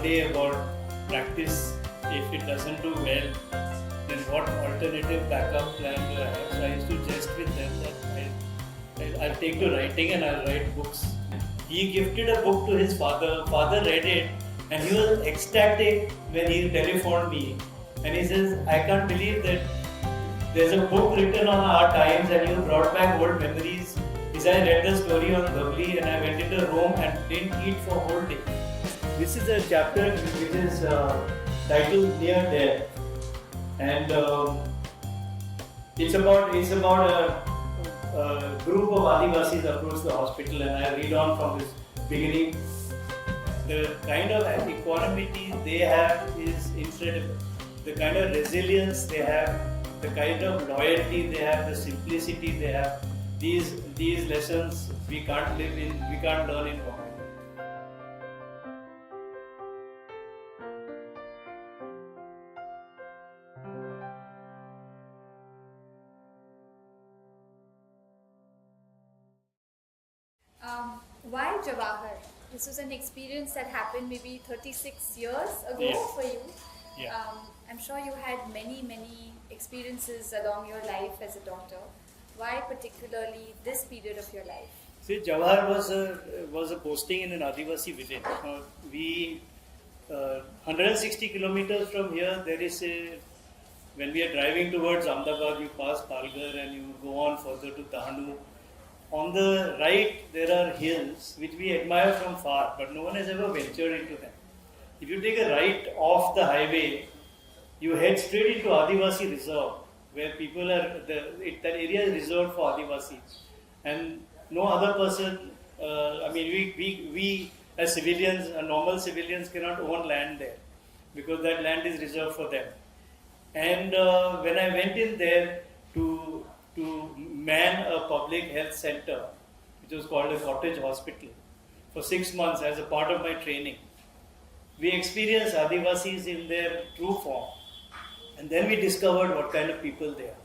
day about practice. If it doesn't do well, then what alternative backup plan do I have? So I used to jest with them that I'll take to writing and I'll write books. He gifted a book to his father. Father read it and he was ecstatic when he telephoned me. And he says, I can't believe that there's a book written on our times and you brought back old memories. He said, I read the story on Gabli and I went into Rome and didn't eat for a whole day. This is a chapter which is titled Near Death. And it's about a group of Adivasis approach the hospital, and I read on from this beginning. The kind of equanimity they have is incredible. The kind of resilience they have, the kind of loyalty they have, the simplicity they have. These lessons we can't learn in Bombay. Why Jawhar? This was an experience that happened maybe 36 years ago for you. Yeah. I'm sure you had many experiences along your life as a doctor. Why particularly this period of your life? See, Jawhar was a posting in an Adivasi village. We 160 kilometers from here, there is when we are driving towards Ahmedabad, you pass Palghar and you go on further to Dahanu. On the right, there are hills which we admire from far, but no one has ever ventured into them. If you take a right off the highway, you head straight into Adivasi Reserve, where people are, that area is reserved for Adivasis. And no other person, we as civilians, normal civilians cannot own land there, because that land is reserved for them. And when I went in there to man a public health center, which was called a cottage hospital, for 6 months as a part of my training, we experienced Adivasis in their true form. And then we discovered what kind of people they are.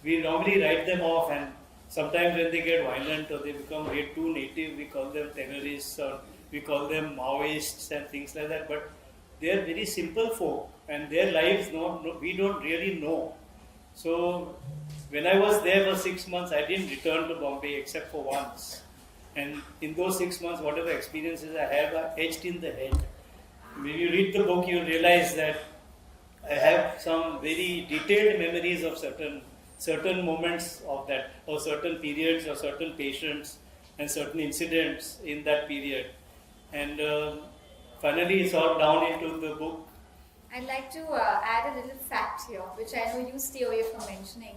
We normally write them off, and sometimes when they get violent or they become way too native, we call them terrorists or we call them Maoists and things like that. But they are very simple folk, and their lives we don't really know. So when I was there for 6 months, I didn't return to Bombay except for once. And in those 6 months, whatever experiences I have are etched in the head. When you read the book, you realize that I have some very detailed memories of certain moments of that, or certain periods, or certain patients, and certain incidents in that period. And finally, it's all down into the book. I'd like to add a little fact here, which I know you stay away from mentioning.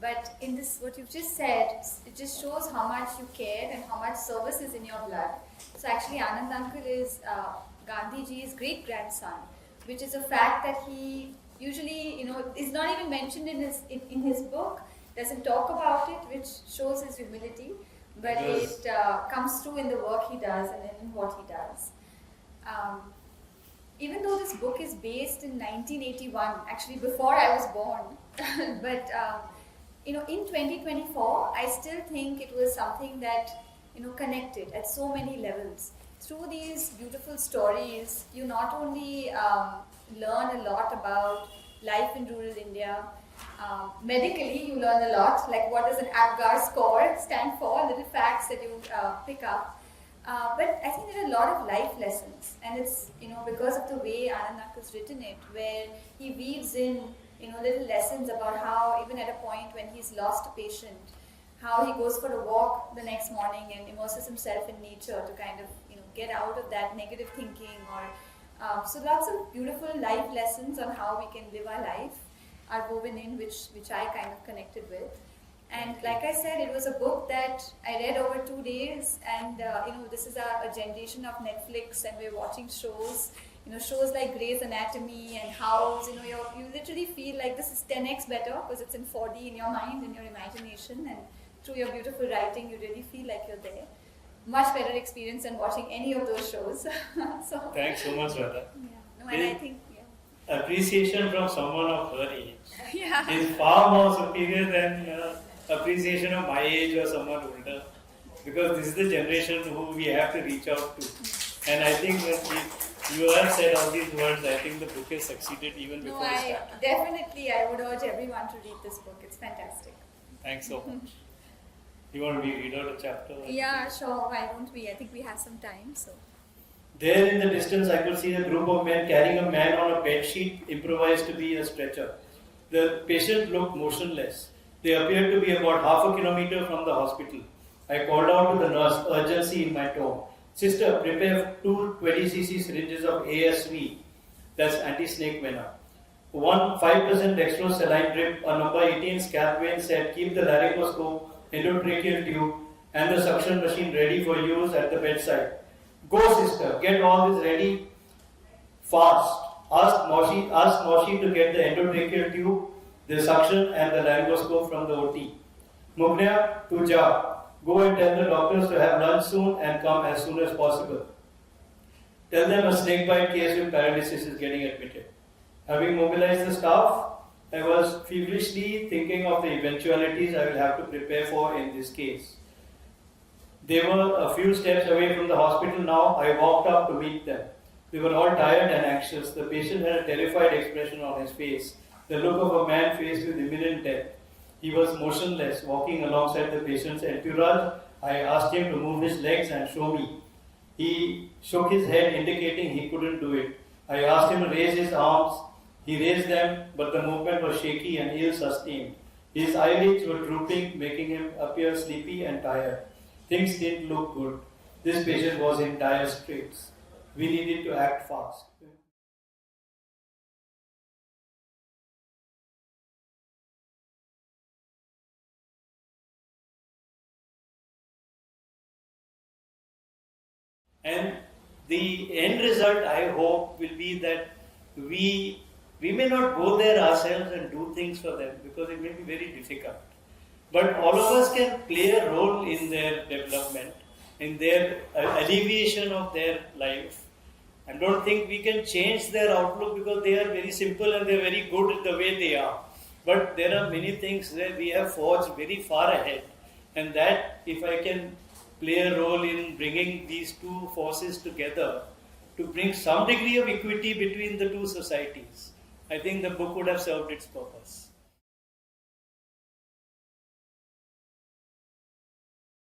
But in this, what you've just said, it just shows how much you care and how much service is in your blood. So actually, Anand uncle is Gandhiji's great-grandson, which is a fact that he usually, is not even mentioned in his book, doesn't talk about it, which shows his humility, but it comes through in the work he does and in what he does. Even though this book is based in 1981, actually before I was born, but in 2024, I still think it was something that connected at so many levels. Through these beautiful stories, you not only learn a lot about life in rural India. Medically, you learn a lot, like what does an APGAR score stand for, little facts that you pick up. But I think there are a lot of life lessons, and it's because of the way Anand has written it, where he weaves in little lessons about how even at a point when he's lost a patient, how he goes for a walk the next morning and immerses himself in nature to kind of get out of that negative thinking, or so lots of beautiful life lessons on how we can live our life are woven in, which I kind of connected with. And like I said, it was a book that I read over 2 days, and this is a generation of Netflix, and we're watching shows, shows like Grey's Anatomy and House. You literally feel like this is 10x better because it's in 4D in your mind and your imagination, and through your beautiful writing, you really feel like you're there. Much better experience than watching any of those shows. So thanks so much, Radha. Yeah. No, and I think appreciation from someone of her age is far more superior than appreciation of my age or someone older, because this is the generation who we have to reach out to. And I think that You have said all these words. I think the book has succeeded even No, before it started. I would urge everyone to read this book. It's fantastic. Thanks so much. You want me to read out a chapter? Yeah, sure. Why don't we? I think we have some time, so. There in the distance, I could see a group of men carrying a man on a bed sheet improvised to be a stretcher. The patient looked motionless. They appeared to be about half a kilometer from the hospital. I called out to the nurse, urgency in my tone. Sister, prepare two 20cc syringes of ASV, that's anti-snake venom. One 5% dextrose saline drip, a number 18 scalp vein set, keep the laryngoscope, endotracheal tube, and the suction machine ready for use at the bedside. Go, sister, get all this ready fast. Ask Moshi to get the endotracheal tube, the suction, and the laryngoscope from the OT. Mugnia, to Ja. Go and tell the doctors to have lunch soon and come as soon as possible. Tell them a snakebite case with paralysis is getting admitted. Having mobilized the staff, I was feverishly thinking of the eventualities I will have to prepare for in this case. They were a few steps away from the hospital now. I walked up to meet them. They were all tired and anxious. The patient had a terrified expression on his face, the look of a man faced with imminent death. He was motionless, walking alongside the patient's entourage. I asked him to move his legs and show me. He shook his head, indicating he couldn't do it. I asked him to raise his arms. He raised them, but the movement was shaky and ill-sustained. His eyelids were drooping, making him appear sleepy and tired. Things didn't look good. This patient was in dire straits. We needed to act fast. And the end result, I hope, will be that we may not go there ourselves and do things for them because it may be very difficult. But all of us can play a role in their development, in their alleviation of their life. I don't think we can change their outlook because they are very simple and they're very good the way they are. But there are many things that we have forged very far ahead. And that, if I can play a role in bringing these two forces together to bring some degree of equity between the two societies, I think the book would have served its purpose.